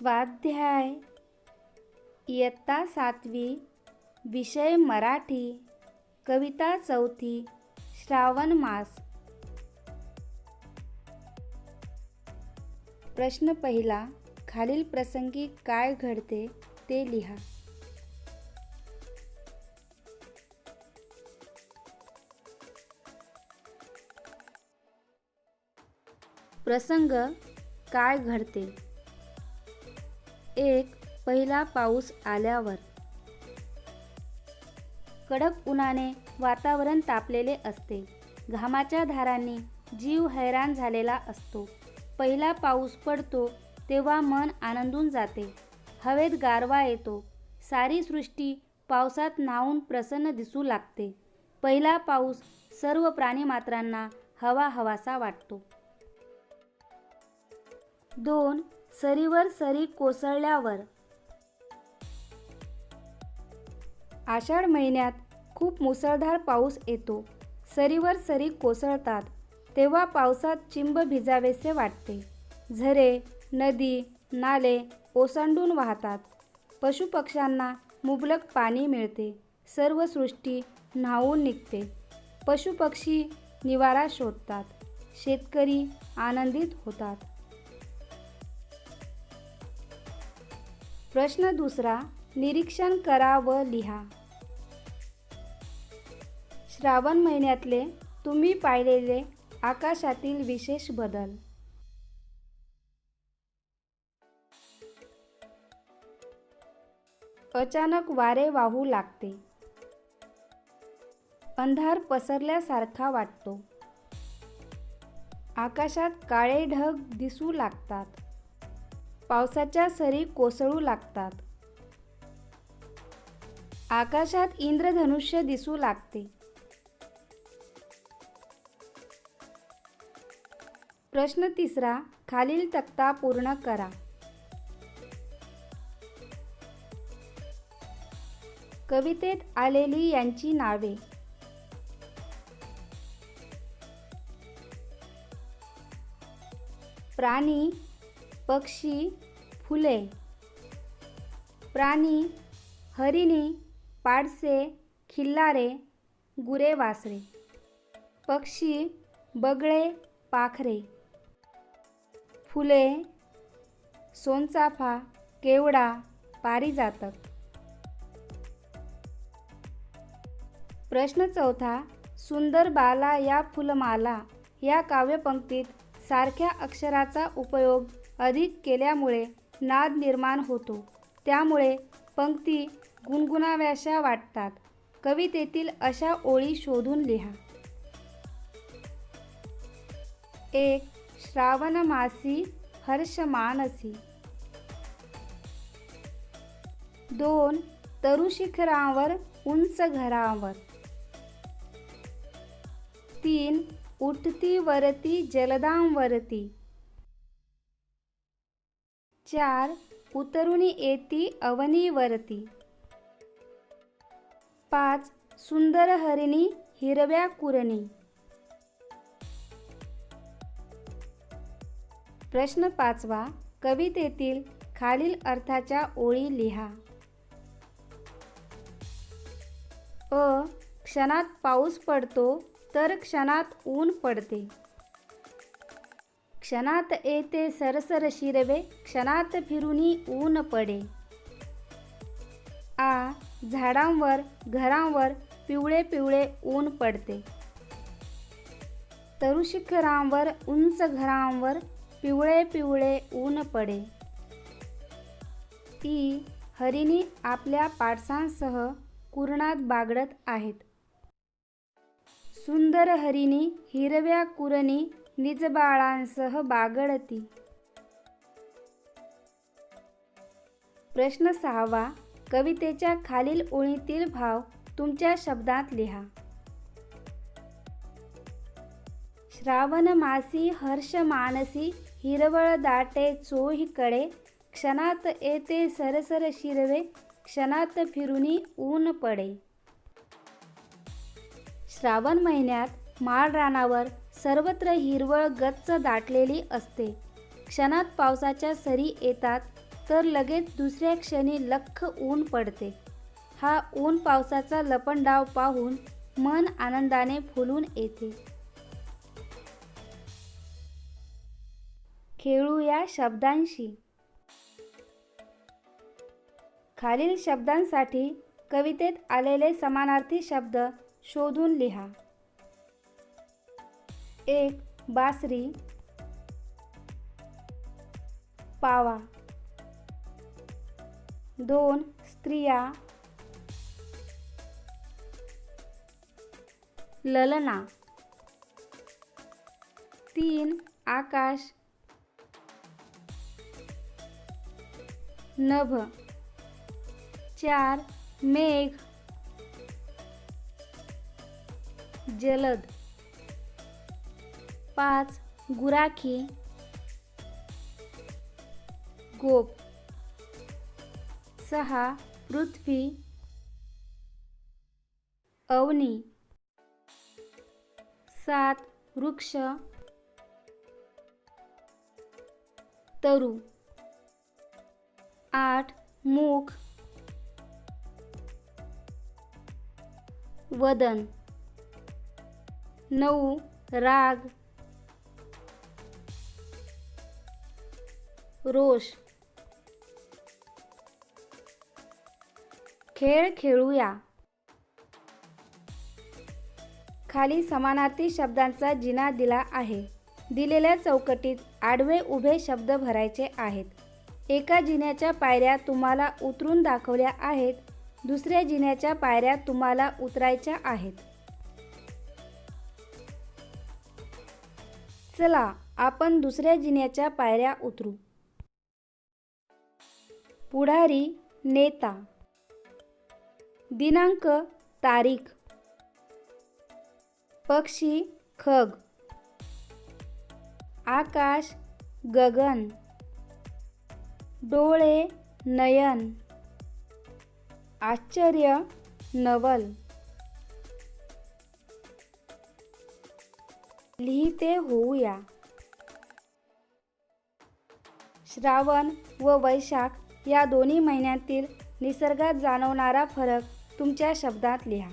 स्वाध्याय इयत्ता 7वी, विषय मराठी, कविता 4थी, श्रावण मास। प्रश्न पहिला, खालील प्रसंगी काय घडते ते लिहा। प्रसंग काय घडते। 1. पहिला पाऊस आल्यावर। कडक उन्हाने वातावरण तापलेले असते। घामाच्या धारांनी जीव हैराण झालेला असतो। पहिला पाऊस पडतो तेव्हा मन आनंदून जाते। हवेत गारवा येतो। सारी सृष्टी पावसात न्हाऊन प्रसन्न दिसू लागते। पहिला पाऊस सर्व प्राणीमात्रांना हवा हवासा वाटतो। 2. सरीवर सरी कोसळल्यावर। आषाढ महिन्यात खूप मुसळधार पाऊस येतो। सरीवर सरी कोसळतात तेव्हा पावसात चिंब भिजावेसे वाटते। झरे, नदी, नाले ओसंडून वाहतात। पशुपक्ष्यांना मुबलक पाणी मिळते। सर्व सृष्टी न्हाऊन निघते। पशुपक्षी निवारा शोधतात। शेतकरी आनंदित होतात। प्रश्न दुसरा, निरीक्षण करा व लिहा। श्रावण महिन्यातले तुम्ही पाहिलेले आकाशातील विशेष बदल। अचानक वारे वाहू लागते। अंधार पसरल्यासारखा वाटतो। आकाशात काळे ढग दिसू लागतात। पावसाच्या सरी कोसळू लागतात। आकाशात इंद्रधनुष्य दिसू लागते। प्रश्न तिसरा, खालील तक्ता पूर्ण करा। कवितेत आलेली यांची नावे। प्राणी, पक्षी, फुले। प्राणी, हरिणी, पाडसे, खिल्लारे, गुरे वासरे। पक्षी, बगळे, पाखरे। फुले, सोनचाफा, केवडा, पारिजातक। प्रश्न चौथा, सुंदर बाला या फुलमाला या काव्यपंक्तीत सारख्या अक्षराचा उपयोग अधिक केल्यामुळे नाद निर्माण होतो। त्यामुळे पंक्ती गुणगुणाव्याशा वाटतात। कवितेतील अशा ओळी शोधून लिहा। 1. श्रावण मासी हर्ष मानसी। 2. तरु शिखरावर उंच घरावर। 3. उठती वरती जलदांवरती। 4. उतरुनी येती अवनीवरती। 5. सुंदर हरिणी हिरव्या कुरणी। प्रश्न 5वा, कवितेतील खालील अर्थाच्या ओळी लिहा। अ. क्षणात पाऊस पडतो तर क्षणात ऊन पडते। क्षणात येते सरसर शिरवे क्षणात फिरुनी ऊन पडे। आ. झाडांवर घरांवर पिवळे पिवळे ऊन पडते। तरुशिखरांवर उंच घरांवर पिवळे पिवळे ऊन पडे। ई. हरिणी आपल्या पाडसांसह कुरणात बागडत आहेत। सुंदर हरिणी हिरव्या कुरणी निजबाळांसह बागडती। प्रश्न 6वा, कवितेच्या खालील ओळीतील भाव तुमच्या शब्दात लिहा। श्रावण मासी हर्ष मानसी हिरवळ दाटे चोहीकडे क्षणात येते सरसर शिरवे क्षणात फिरुनी ऊन पडे। श्रावण महिन्यात माळरानावर सर्वत्र हिरवळ गच्च दाटलेली असते। क्षणात पावसाच्या सरी येतात तर लगेच दुसऱ्या क्षणी लख्ख ऊन पडते. हा ऊन पावसाचा लपंडाव पाहून मन आनंदाने फुलून येते. खेळूया शब्दांशी. खालील शब्दांसाठी कवितेत आलेले समानार्थी शब्द शोधून लिहा. 1. बासरी, पावा. 2. स्त्रिया, ललना. 3. आकाश, नभ. 4. मेघ, जलद. 5. गुराखी, गोप. 6. पृथ्वी, अवनी. 7. वृक्ष, तरु. 8. मुख, वदन. 9. राग, रोष. खेळ खेळूया. खाली समानार्थी शब्दांचा जिना दिला आहे. दिलेल्या चौकटीत आडवे उभे शब्द भरायचे आहेत. एका जिन्याच्या पायऱ्या तुम्हाला उतरून दाखवल्या आहेत. दुसऱ्या जिन्याच्या पायऱ्या तुम्हाला उतरायच्या आहेत. चला आपण दुसऱ्या जिन्याच्या पायऱ्या उतरू. पुढारी, नेता. दिनांक, तारीख. पक्षी, खग. आकाश, गगन. डोळे, नयन. आश्चर्य, नवल. लिहिते होऊया. श्रावण व वैशाख या दोन्ही महिन्यांतील निसर्गात जाणवणारा फरक तुमच्या शब्दात लिहा.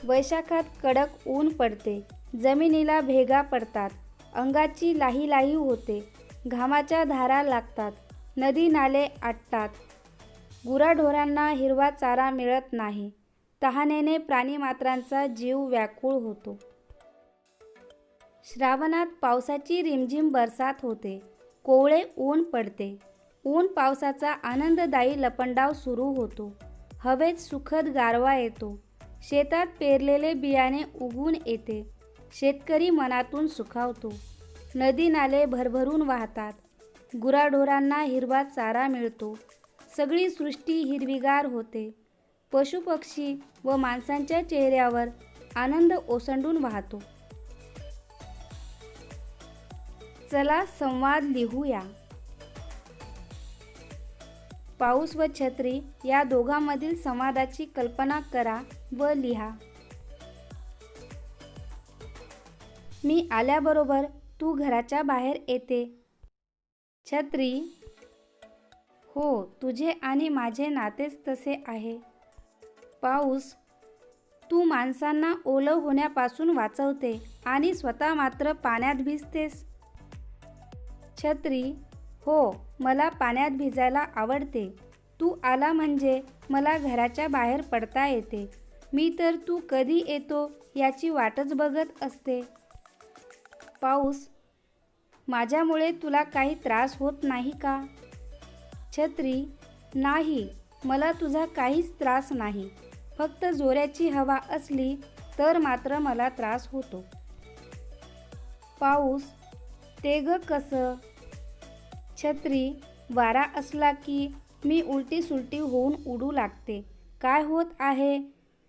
वैशाखात कडक ऊन पडते. जमिनीला भेगा पडतात. अंगाची लाही लाही होते. घामाच्या धारा लागतात. नदी नाले आटतात. गुराढोरांना हिरवा चारा मिळत नाही. तहानेने प्राणीमात्रांचा जीव व्याकुळ होतो. श्रावणात पावसाची रिमझिम बरसात होते. कोवळे ऊन पडते. ऊन पावसाचा आनंददायी लपंडाव सुरू होतो. हवेत सुखद गारवा येतो. शेतात पेरलेले बियाणे उगवून येते. शेतकरी मनातून सुखावतो. नदी नाले भरभरून वाहतात. गुराढोरांना हिरवा चारा मिळतो. सगळी सृष्टी हिरवीगार होते. पशुपक्षी व माणसांच्या चेहऱ्यावर आनंद ओसंडून वाहतो. चला संवाद लिहूया. पाऊस व छत्री या दोघांमधील संवादाची कल्पना करा व लिहा. मी आल्याबरोबर तू घराच्या बाहेर येते. छत्री: हो, तुझे आणि माझे नातेच तसे आहे. पाऊस: तू माणसांना ओलं होण्यापासून वाचवते आणि स्वतः मात्र पाण्यात भिजतेस. छत्री: हो, मला पाण्यात भिजायला आवडते. तू आला म्हणजे मला घराच्या बाहेर पडता येते. मी तर तू कधी येतो याची वाटच बघत असते. पाऊस: माझ्यामुळे तुला काही त्रास होत नाही का? छत्री: नाही, मला तुझा काहीच त्रास नाही. फक्त जोराची हवा असली तर मात्र मला त्रास होतो. पाऊस: ते ग कसं? छत्री: वारा असला की मी उलटी सुलटी होऊन उडू लागते. काय होत आहे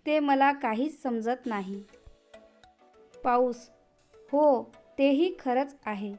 ते मला काहीच समजत नाही. पाऊस: हो, तेही खरंच आहे.